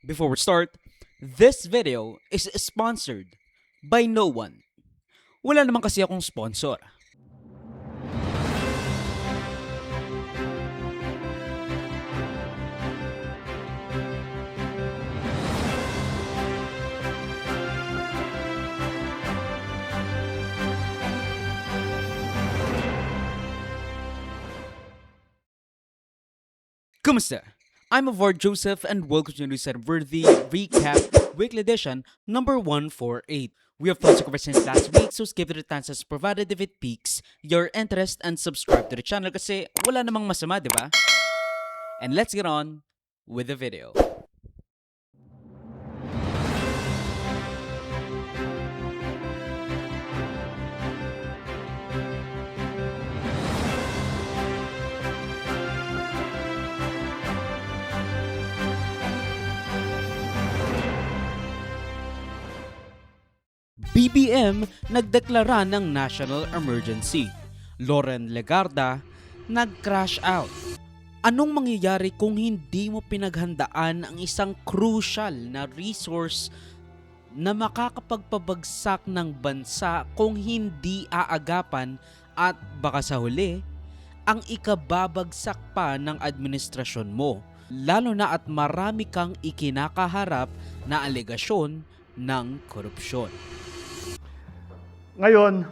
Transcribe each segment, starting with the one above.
Before we start, this video is sponsored by no one. Wala naman kasi akong sponsor. Kumusta? I'm Avar Joseph and welcome to News at Worthy Recap Weekly Edition number 148. We have tons of covered since last week, so skip to the chances provided if it piques your interest and subscribe to the channel kasi wala namang masama, di ba? And let's get on with the video. BBM nagdeklara ng national emergency. Loren Legarda nag-crash out. Anong mangyayari kung hindi mo pinaghandaan ang isang crucial na resource na makakapagpabagsak ng bansa kung hindi aagapan at baka sa huli, ang ikababagsak pa ng administrasyon mo, lalo na at marami kang ikinakaharap na alegasyon ng korupsyon. Ngayon,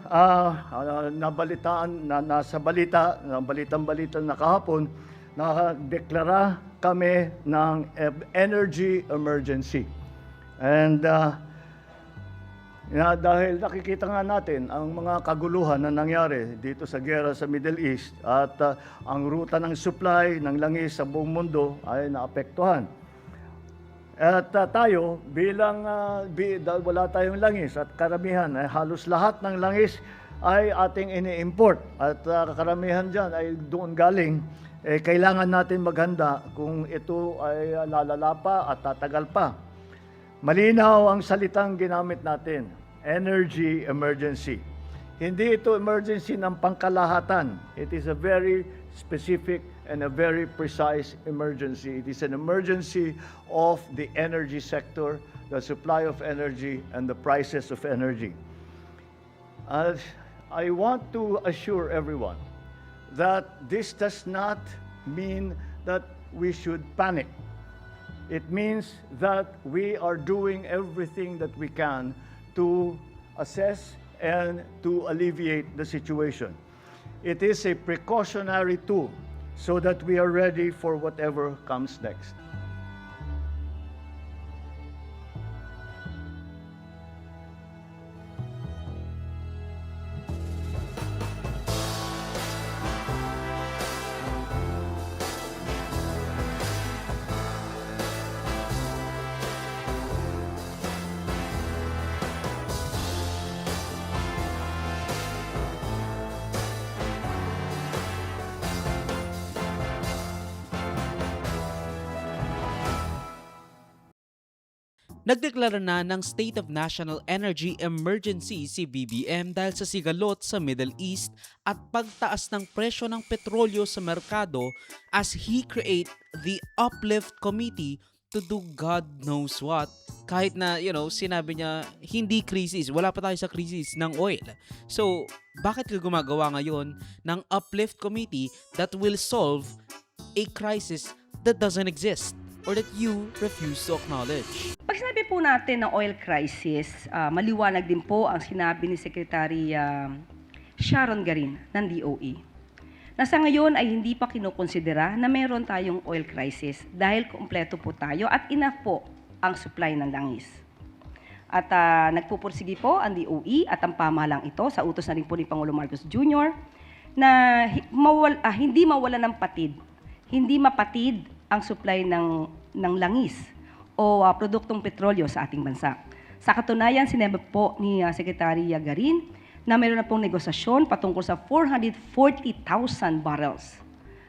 nabalitang-balita na kahapon, nakadeklara kami ng energy emergency. And dahil nakikita nga natin ang mga kaguluhan na nangyari dito sa giyera sa Middle East at ang ruta ng supply ng langis sa buong mundo ay naapektuhan. At tayo bilang wala tayong langis at karamihan halos lahat ng langis ay ating ini-import at karamihan dyan ay doon galing. Kailangan natin maghanda kung ito ay lalala pa at tatagal pa. Malinaw ang salitang ginamit natin, energy emergency. Hindi ito emergency ng pangkalahatan. It is a very specific and a very precise emergency. It is an emergency of the energy sector, the supply of energy, and the prices of energy. I want to assure everyone that this does not mean that we should panic. It means that we are doing everything that we can to assess and to alleviate the situation. It is a precautionary tool so that we are ready for whatever comes next. Nagdeklara na ng State of National Energy Emergency si BBM dahil sa sigalot sa Middle East at pagtaas ng presyo ng petrolyo sa merkado as he create the Uplift Committee to do God knows what. Kahit na, sinabi niya hindi krisis, wala pa tayo sa krisis ng oil. So, bakit ka gumagawa ngayon ng Uplift Committee that will solve a crisis that doesn't exist or that you refuse to acknowledge? Pag sinabi po natin ng oil crisis, maliwanag din po ang sinabi ni Secretary Sharon Garin ng DOE. Na sa ngayon ay hindi pa kinukonsidera na meron tayong oil crisis dahil kumpleto po tayo at enough po ang supply ng langis. At nagpupursige po ang DOE at ang pamahalang ito sa utos na rin po ni Pangulo Marcos Jr. na hindi mawala ng patid, hindi mapatid ang supply ng langis o produktong petrolyo sa ating bansa. Sa katunayan, sinabi po ni Secretary Garin na mayroon na pong negosasyon patungkol sa 440,000 barrels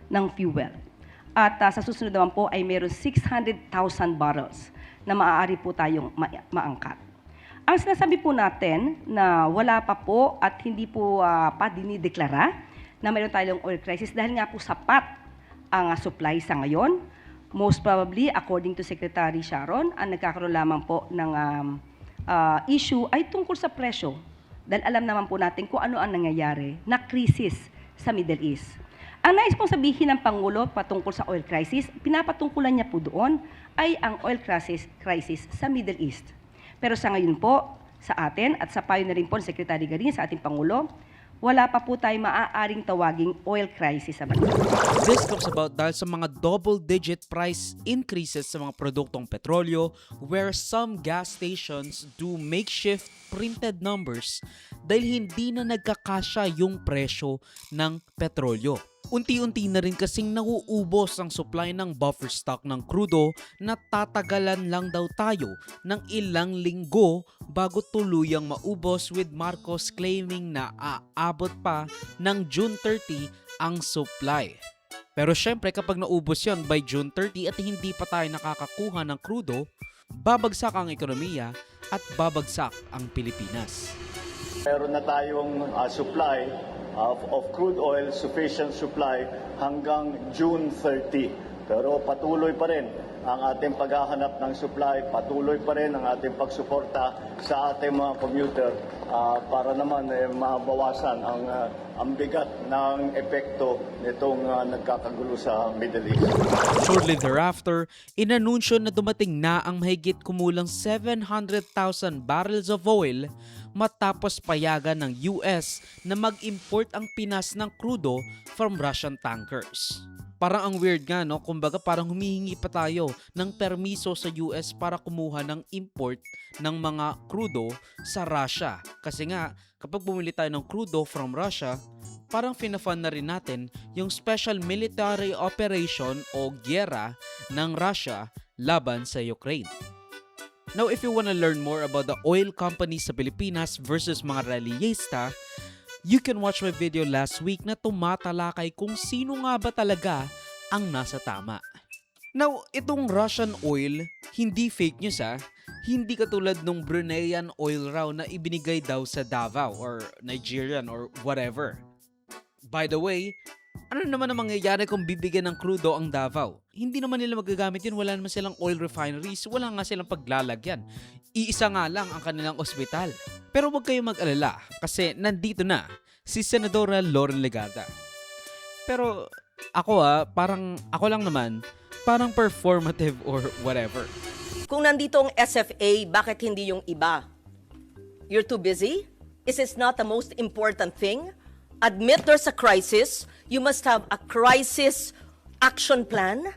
ng fuel. At sa susunod naman po ay mayroon 600,000 barrels na maaari po tayong maangkat. Ang sinasabi po natin na wala pa po at hindi po pa dinideklara na mayroon tayong oil crisis dahil nga po sapat ang supply sa ngayon. Most probably, according to Secretary Sharon, ang nagkakaroon lamang po ng issue ay tungkol sa presyo. Dahil alam naman po natin kung ano ang nangyayari na krisis sa Middle East. Ang nais pong sabihin ng Pangulo patungkol sa oil crisis, pinapatungkulan niya po doon ay ang oil crisis sa Middle East. Pero sa ngayon po, sa atin at sa payo na rin po ni Secretary Garin sa ating Pangulo, wala pa po tayo maaaring tawaging oil crisis sa bansa. This comes about dahil sa mga double-digit price increases sa mga produktong petrolyo where some gas stations do makeshift printed numbers dahil hindi na nagkakasya yung presyo ng petrolyo. Unti-unti na rin kasing nauubos ang supply ng buffer stock ng krudo na tatagalan lang daw tayo ng ilang linggo bago tuluyang maubos, with Marcos claiming na aabot pa ng June 30 ang supply. Pero syempre kapag naubos yon by June 30 at hindi pa tayo nakakakuha ng krudo, babagsak ang ekonomiya at babagsak ang Pilipinas. Meron na tayong supply of crude oil, sufficient supply hanggang June 30. Pero patuloy pa rin ang ating paghahanap ng supply, patuloy pa rin ang ating pagsuporta sa ating mga commuter para naman mabawasan ang bigat ng epekto nitong nagkakagulo sa Middle East. Shortly thereafter, inanunsyo na dumating na ang mahigit kumulang 700,000 barrels of oil matapos payagan ng US na mag-import ang Pinas ng krudo from Russian tankers. Parang ang weird nga, no? Kumbaga parang humihingi pa tayo ng permiso sa US para kumuha ng import ng mga krudo sa Russia. Kasi nga, kapag bumili tayo ng krudo from Russia, parang fina-fund na rin natin yung special military operation o gyera ng Russia laban sa Ukraine. Now, if you wanna learn more about the oil companies sa Pilipinas versus mga rallyista, you can watch my video last week na tumatalakay kung sino nga ba talaga ang nasa tama. Now, itong Russian oil, hindi fake news Hindi katulad nung Bruneian oil raw na ibinigay daw sa Davao or Nigerian or whatever. By the way, ano naman ang mangyayari kung bibigyan ng krudo ang Davao? Hindi naman nila magagamit yun, wala naman silang oil refineries, wala nga silang paglalagyan. Iisa nga lang ang kanilang ospital. Pero huwag kayong mag-alala kasi nandito na si Senadora Loren Legarda. Pero ako ako lang naman, parang performative or whatever. Kung nandito ang SFA, bakit hindi yung iba? You're too busy? Is this not the most important thing? Admit there's a crisis. You must have a crisis action plan.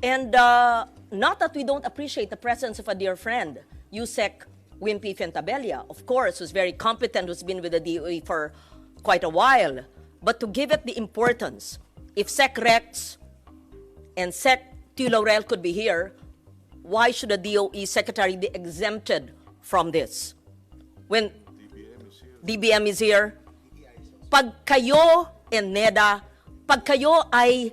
And not that we don't appreciate the presence of a dear friend, Yusek Wimpy Fentabella, of course, who's very competent, who's been with the DOE for quite a while. But to give it the importance, if Sec Rex and Sec T. Laurel could be here, why should the DOE secretary be exempted from this? When DBM is here, pag kayo and NEDA, pag kayo ay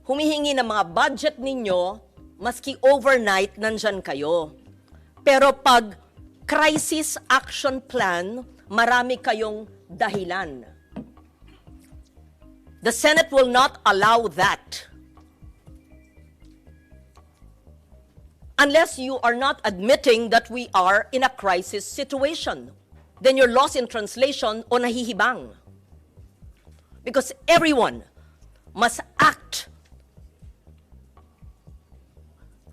humihingi ng mga budget ninyo, maski overnight, nandyan kayo. Pero pag crisis action plan, marami kayong dahilan. The Senate will not allow that. Unless you are not admitting that we are in a crisis situation. Then you're lost in translation o nahihibang. Because everyone must act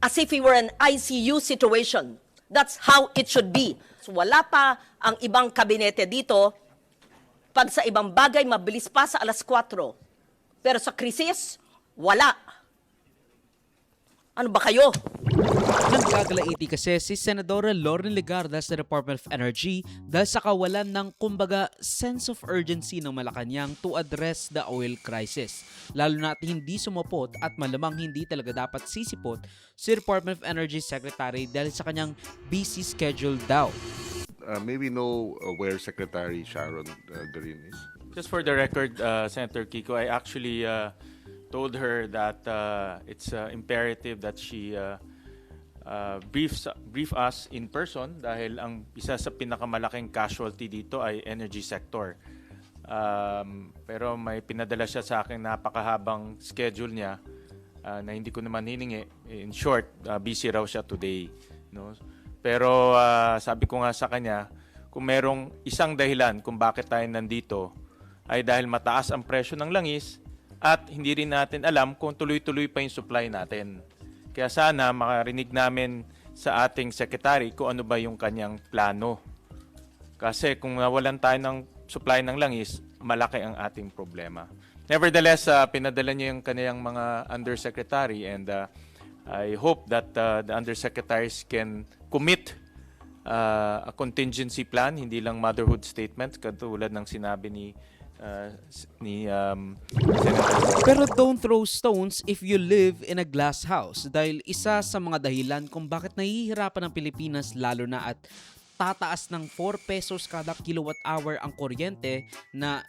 as if we were an ICU situation. That's how it should be. So wala pa ang ibang kabinete dito. Pag sa ibang bagay, mabilis pa sa alas 4. Pero sa krisis, wala. Ano ba kayo? Nagkakalaiti kasi si Senadora Loren Legarda sa Department of Energy dahil sa kawalan ng kumbaga sense of urgency ng Malacanang to address the oil crisis. Lalo na at hindi sumupot at malamang hindi talaga dapat sisipot si Department of Energy Secretary dahil sa kanyang busy schedule daw. May we know where Secretary Sharon Garin is? Just for the record, Senator Kiko, I actually told her that it's imperative that she brief us in person dahil ang isa sa pinakamalaking casualty dito ay energy sector. Pero may pinadala siya sa akin napakahabang schedule niya na hindi ko naman hiningi. In short, busy raw siya today. No? Pero sabi ko nga sa kanya, kung merong isang dahilan kung bakit tayo nandito, ay dahil mataas ang presyo ng langis at hindi rin natin alam kung tuloy-tuloy pa yung supply natin. Kaya sana makarinig namin sa ating secretary kung ano ba yung kanyang plano. Kasi kung nawalan tayo ng supply ng langis, malaki ang ating problema. Nevertheless, pinadala niya yung kanyang mga undersecretary and I hope that the undersecretaries can commit a contingency plan, hindi lang motherhood statements katulad ng sinabi ni Senator. Pero don't throw stones if you live in a glass house dahil isa sa mga dahilan kung bakit nahihirapan ang Pilipinas lalo na at tataas ng 4 pesos kada kilowatt hour ang kuryente na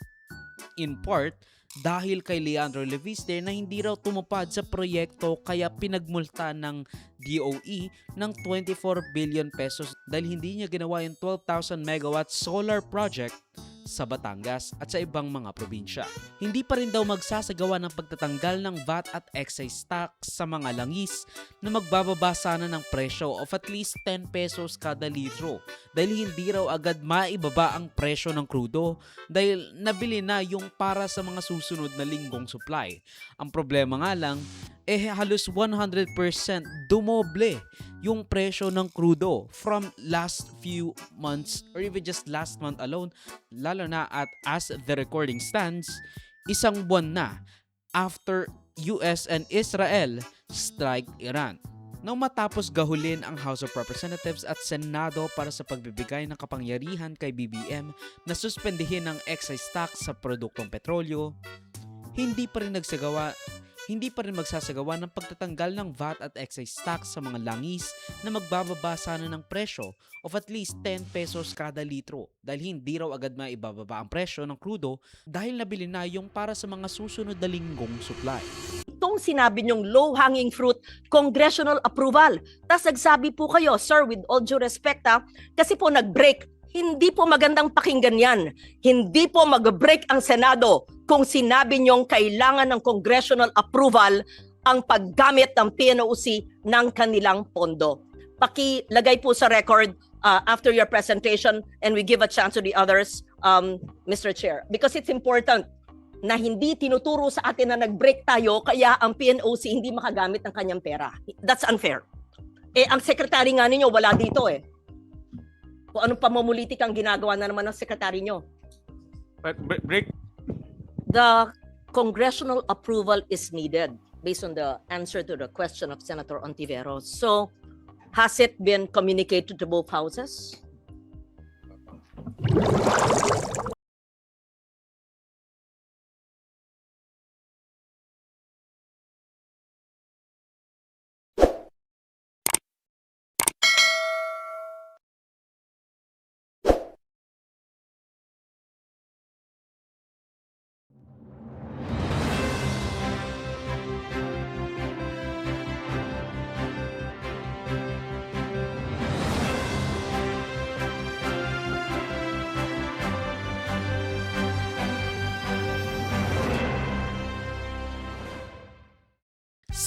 in part dahil kay Leandro Leviste na hindi raw tumupad sa proyekto kaya pinagmulta ng DOE ng 24 billion pesos dahil hindi niya ginawa yung 12,000 megawatt solar project sa Batangas at sa ibang mga probinsya. Hindi pa rin daw magsasagawa ng pagtatanggal ng VAT at excise tax sa mga langis na magbababa sana ng presyo of at least 10 pesos kada litro dahil hindi raw agad maibaba ang presyo ng krudo dahil nabili na yung para sa mga susunod na linggong supply. Ang problema nga lang, halos 100% dumoble yung presyo ng krudo from last few months or even just last month alone, lalo na at as the recording stands, isang buwan na after US and Israel strike Iran. Nang matapos gahulin ang House of Representatives at Senado para sa pagbibigay ng kapangyarihan kay BBM na suspendihin ang excise tax sa produktong petrolyo, hindi pa rin magsasagawa ng pagtatanggal ng VAT at excise tax sa mga langis na magbababa sana ng presyo of at least 10 pesos kada litro dahil hindi raw agad maibababa ang presyo ng krudo dahil nabili na yung para sa mga susunod na linggong supply. Itong sinabi niyong low-hanging fruit, congressional approval. Tapos nagsabi po kayo, sir, with all due respect kasi po nag-break. Hindi po magandang pakinggan yan. Hindi po mag-break ang Senado kung sinabi niyong kailangan ng congressional approval ang paggamit ng PNOC ng kanilang pondo. Pakilagay po sa record after your presentation and we give a chance to the others, Mr. Chair. Because it's important na hindi tinuturo sa atin na nag-break tayo kaya ang PNOC hindi makagamit ng kanyang pera. That's unfair. Ang secretary nga ninyo wala dito Kung anong pamumulitik ang ginagawa na naman ng sekretary nyo. But break. The congressional approval is needed based on the answer to the question of Senator Ontiveros. So, has it been communicated to both houses?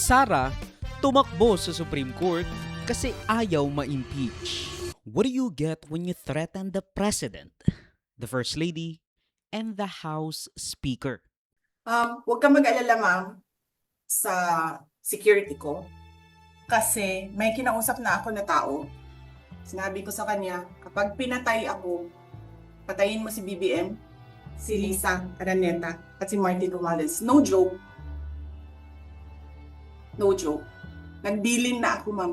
Sara tumakbo sa Supreme Court kasi ayaw ma-impeach. What do you get when you threaten the President, the First Lady, and the House Speaker? Huwag kang mag-alala, ma'am, sa security ko. Kasi may kinausap na ako na tao. Sinabi ko sa kanya, kapag pinatay ako, patayin mo si BBM, si Lisa Araneta, at si Martin Romualdez. No joke. No joke. Nagbilin na ako, ma'am.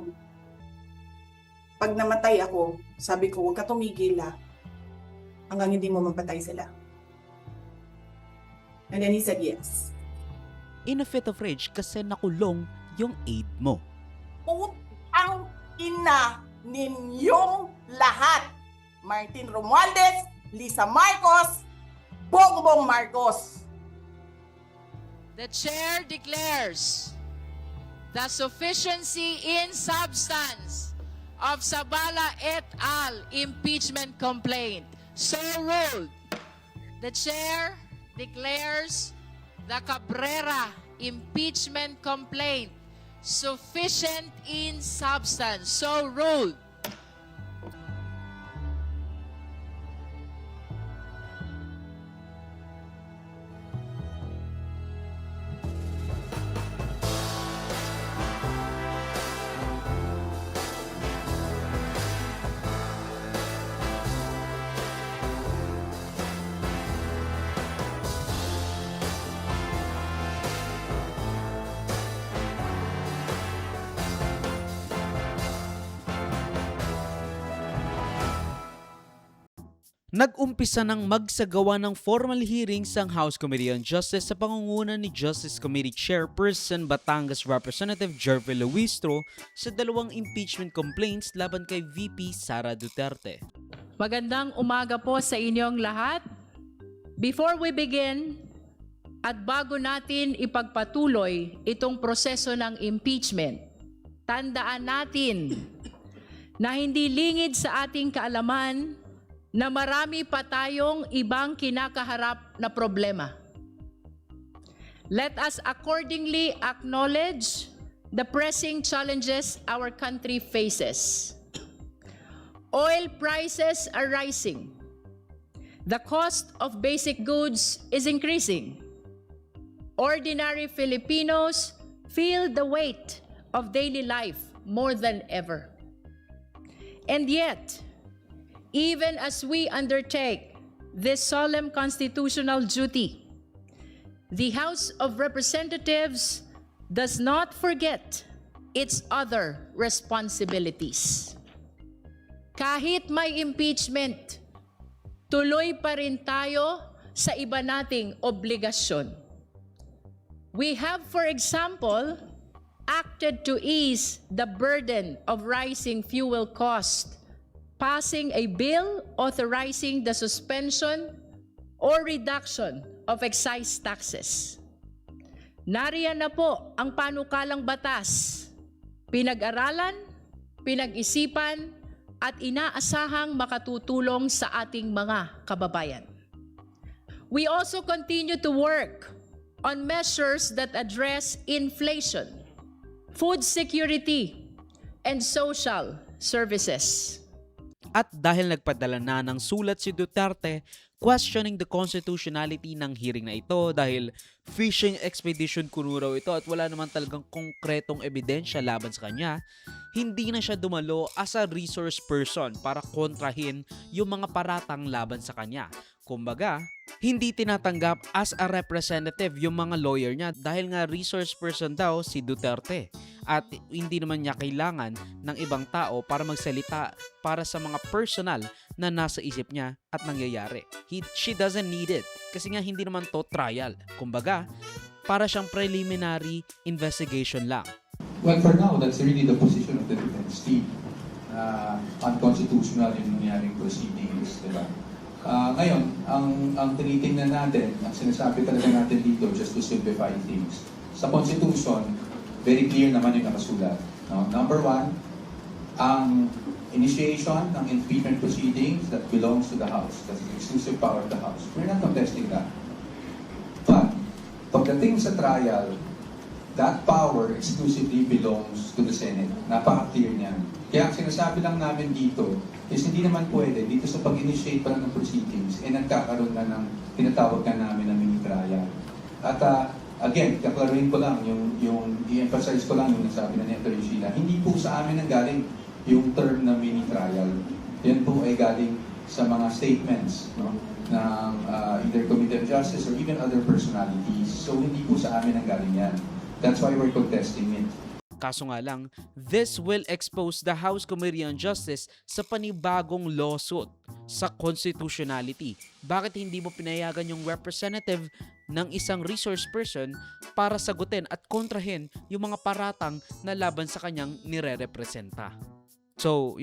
Pag namatay ako, sabi ko, huwag ka tumigil hanggang hindi mo mapatay sila. And then he said yes. In a fit of rage kasi nakulong yung aide mo. Putang ina ninyong lahat. Martin Romualdez, Lisa Marcos, Bongbong Marcos. The chair declares the sufficiency in substance of Sabala et al. Impeachment complaint. So ruled. The chair declares the Cabrera impeachment complaint sufficient in substance. So ruled. Nag-umpisa ng magsagawa ng formal hearings ang House Committee on Justice sa pangunguna ni Justice Committee Chairperson Batangas Representative Jervy Luistro sa dalawang impeachment complaints laban kay VP Sara Duterte. Magandang umaga po sa inyong lahat. Before we begin, at bago natin ipagpatuloy itong proseso ng impeachment, tandaan natin na hindi lingid sa ating kaalaman na marami pa tayong ibang kinakaharap na problema. Let us accordingly acknowledge the pressing challenges our country faces. Oil prices are rising. The cost of basic goods is increasing. Ordinary Filipinos feel the weight of daily life more than ever. And yet, even as we undertake this solemn constitutional duty, the House of Representatives does not forget its other responsibilities. Kahit may impeachment, tuloy pa rin tayo sa iba nating obligasyon. We have, for example, acted to ease the burden of rising fuel costs, passing a bill authorizing the suspension or reduction of excise taxes. Nariyan na po ang panukalang batas, pinag-aralan, pinag-isipan, at inaasahang makatutulong sa ating mga kababayan. We also continue to work on measures that address inflation, food security, and social services. At dahil nagpadala na ng sulat si Duterte questioning the constitutionality ng hearing na ito dahil fishing expedition kuno raw ito at wala naman talagang konkretong ebidensya laban sa kanya, hindi na siya dumalo as a resource person para kontrahin yung mga paratang laban sa kanya. Kumbaga, hindi tinatanggap as a representative yung mga lawyer niya dahil nga resource person daw si Duterte. At hindi naman niya kailangan ng ibang tao para magsalita para sa mga personal na nasa isip niya at nangyayari. She doesn't need it kasi nga hindi naman to trial. Kumbaga, para siyang preliminary investigation lang. Well, for now, that's really the position of the defense team. Unconstitutional yung nangyaring proceedings, di ba? Ngayon, ang tinitingnan natin, ang sinasabi talaga natin dito, just to simplify things, sa Constitution, very clear naman yung nakasulat. No? Number one, ang initiation ng impeachment proceedings that belongs to the House. That's the exclusive power of the House. We're not contesting that. But, pagdating sa trial, that power exclusively belongs to the Senate. Napaka-clear niyan. Kaya ang sinasabi lang namin dito is hindi naman pwede dito sa pag-initiate pa ng proceedings nagkakaroon na ng tinatawag na namin na mini-trial. At again, kaklaruhin ko lang, i-emphasize ko lang yung nasabi na ni Atty. Sheila, hindi po sa amin galing yung term na mini-trial. Yan po ay galing sa mga statements, no, ng either Committee of Justice or even other personalities. So hindi po sa amin galing yan. That's why we're contesting it. Kaso nga lang, this will expose the House Committee on Justice sa panibagong lawsuit sa constitutionality. Bakit hindi mo pinayagan yung representative ng isang resource person para sagutin at kontrahin yung mga paratang na laban sa kanyang nire-representa? So,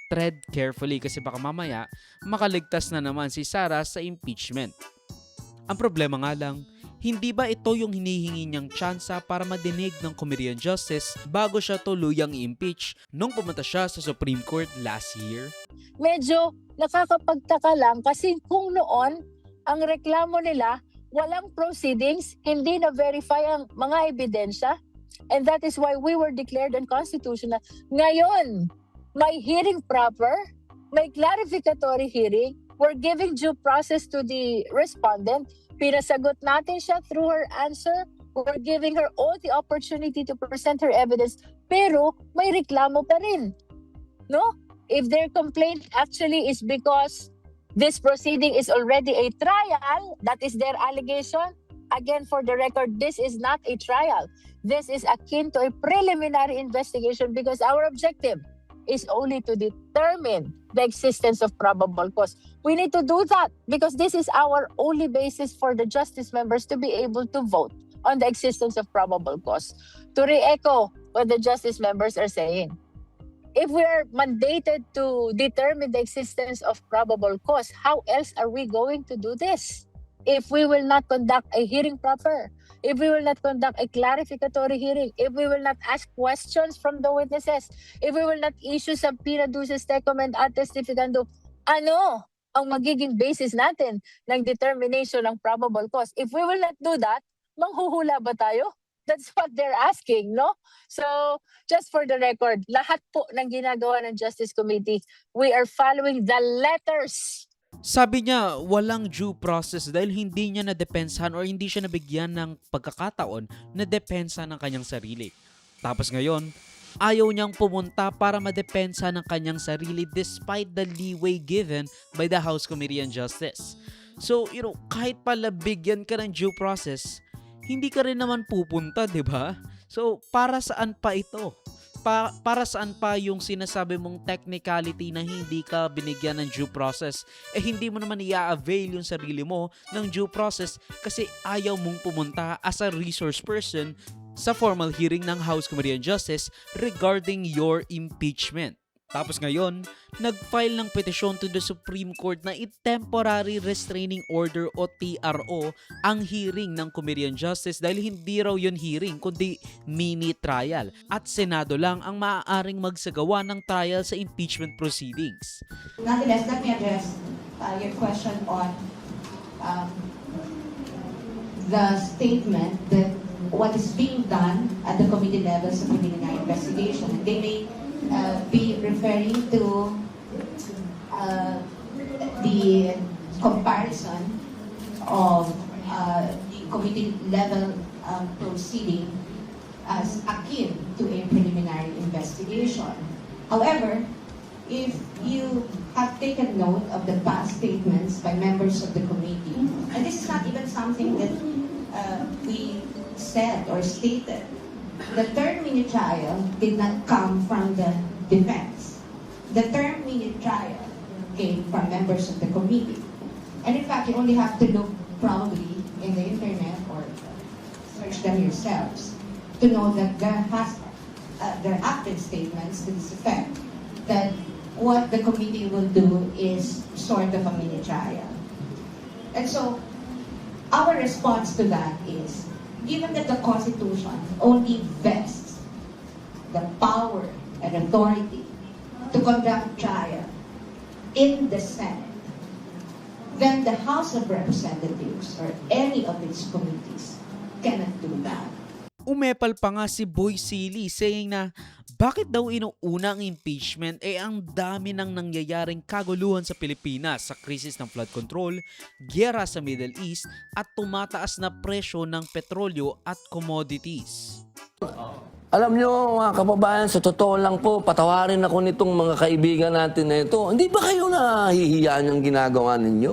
tread carefully kasi baka mamaya makaligtas na naman si Sara sa impeachment. Ang problema nga lang, hindi ba ito yung hinihingi niyang tsansa para madinig ng Committee on Justice bago siya tuluyang i-impeach nung pumunta siya sa Supreme Court last year? Medyo nakakapagtaka lang kasi kung noon ang reklamo nila walang proceedings, hindi na-verify ang mga ebidensya, and that is why we were declared unconstitutional. Ngayon, may hearing proper, may clarificatory hearing, we're giving due process to the respondent, pinasagot natin siya through her answer, we're giving her all the opportunity to present her evidence, pero may reklamo pa rin. No? If their complaint actually is because this proceeding is already a trial, that is their allegation. Again, for the record, this is not a trial. This is akin to a preliminary investigation because our objective is only to determine the existence of probable cause. We need to do that because this is our only basis for the justice members to be able to vote on the existence of probable cause. To re-echo what the justice members are saying, if we are mandated to determine the existence of probable cause, how else are we going to do this? If we will not conduct a hearing proper, if we will not conduct a clarificatory hearing, if we will not ask questions from the witnesses, if we will not issue subpoena duces tecum and ad testificando, ano ang magiging basis natin ng determination ng probable cause? If we will not do that, manghuhula ba tayo? That's what they're asking, no? So, just for the record, lahat po ng ginagawa ng Justice Committee, we are following the letters. Sabi niya walang due process dahil hindi niya nadepensahan or hindi siya nabigyan ng pagkakataon na depensa ng kanyang sarili. Tapos ngayon, ayaw niyang pumunta para madepensa ng kanyang sarili despite the leeway given by the House Committee on Justice. So, kahit pala bigyan ka ng due process, hindi ka rin naman pupunta, di ba? So, para saan pa ito? Para saan pa yung sinasabi mong technicality na hindi ka binigyan ng due process? Hindi mo naman i-avail yung sarili mo ng due process kasi ayaw mong pumunta as a resource person sa formal hearing ng House Committee on Justice regarding your impeachment. Tapos ngayon, nag-file ng petisyon to the Supreme Court na i-temporary restraining order o TRO ang hearing ng Committee on Justice dahil hindi raw yun hearing kundi mini trial at Senado lang ang maaaring magsagawa ng trial sa impeachment proceedings. Nonetheless, let me address your question on the statement that what is being done at the committee level sa preliminary investigation. They may be referring to the comparison of the committee level proceeding as akin to a preliminary investigation. However, if you have taken note of the past statements by members of the committee, and this is not even something that we said or stated, the term mini trial did not come from the defense. The term mini trial came from members of the committee. And in fact, you only have to look probably in the internet or search them yourselves to know that there have been statements to this effect that what the committee will do is sort of a mini trial. And so, our response to that is, given that the Constitution only vests the power and authority to conduct trial in the Senate, then the House of Representatives or any of its committees cannot do that. Umepal pa nga si Boy Silly saying na bakit daw inuuna ang impeachment ang dami nang nangyayaring kaguluhan sa Pilipinas sa krisis ng flood control, giyera sa Middle East at tumataas na presyo ng petrolyo at commodities. Alam nyo mga kababayan, sa totoo lang po, patawarin ako nitong mga kaibigan natin na ito. Hindi ba kayo nahihiyaan yung ginagawa ninyo?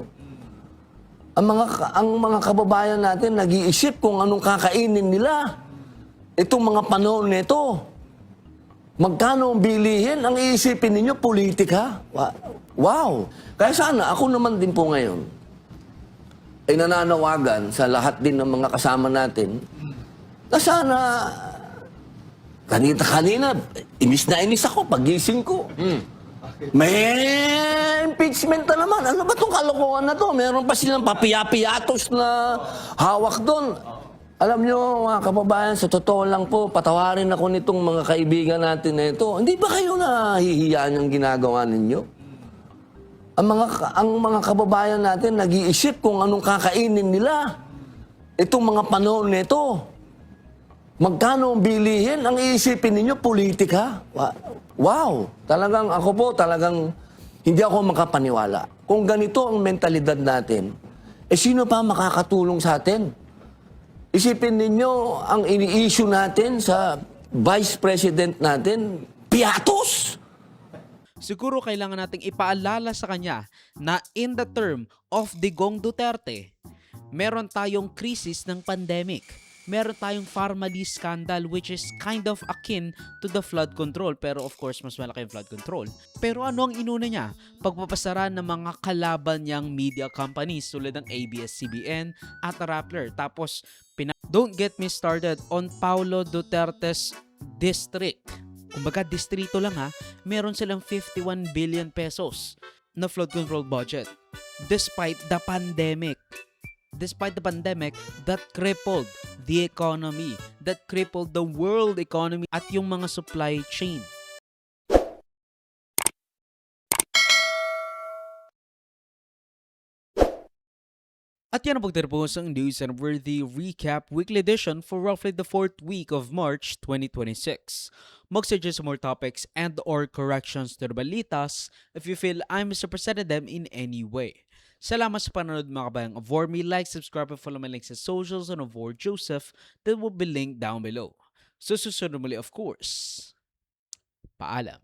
Ang mga kababayan natin nag-iisip kung anong kakainin nila. Itong mga panahon nito. Magkano ang bilihin? Ang iisipin ninyo, politika. Wow! Kaya sana, ako naman din po ngayon, ay nananawagan sa lahat din ng mga kasama natin na sana, kanina, inis na inis ako pagising ko. May impeachment na naman. Ano ba itong kalokohan na to? Meron pa silang papiyapiyatos na hawak doon. Alam nyo, mga kababayan, sa totoo lang po, patawarin ako nitong mga kaibigan natin na ito. Hindi ba kayo nahihiyaan yung ginagawa ninyo? Ang mga kababayan natin nag-iisip kung anong kakainin nila. itong mga panahon nito. Magkano ang bilihin? Ang iisipin ninyo, politika. Wow! Talagang ako po, talagang hindi ako makapaniwala. Kung ganito ang mentalidad natin, sino pa makakatulong sa atin? Isipin ninyo, ang ini-issue natin sa Vice President natin, piatos! Siguro kailangan nating ipaalala sa kanya na in the term of Digong Duterte, meron tayong krisis ng pandemic. Meron tayong Pharmally scandal which is kind of akin to the flood control. Pero of course, mas malaki yung flood control. Pero ano ang inuna niya? Pagpapasara ng mga kalaban niyang media companies tulad ng ABS-CBN at Rappler. Tapos, don't get me started on Paulo Duterte's district. Kumbaga, distrito lang ha, meron silang 51 billion pesos na flood control budget. Despite the pandemic that crippled the economy, that crippled the world economy at yung mga supply chain. At yan ang pagtatapos ang News and Worthy Recap Weekly Edition for roughly the 4th week of March 2026. Mag-suggest more topics and or corrections to the balitas if you feel I misrepresented them in any way. Salamat sa panonood mga kabayang. Avoid me, like, subscribe, and follow my links sa socials and avoid Joseph that will be linked down below. So susunod muli of course. Paalam.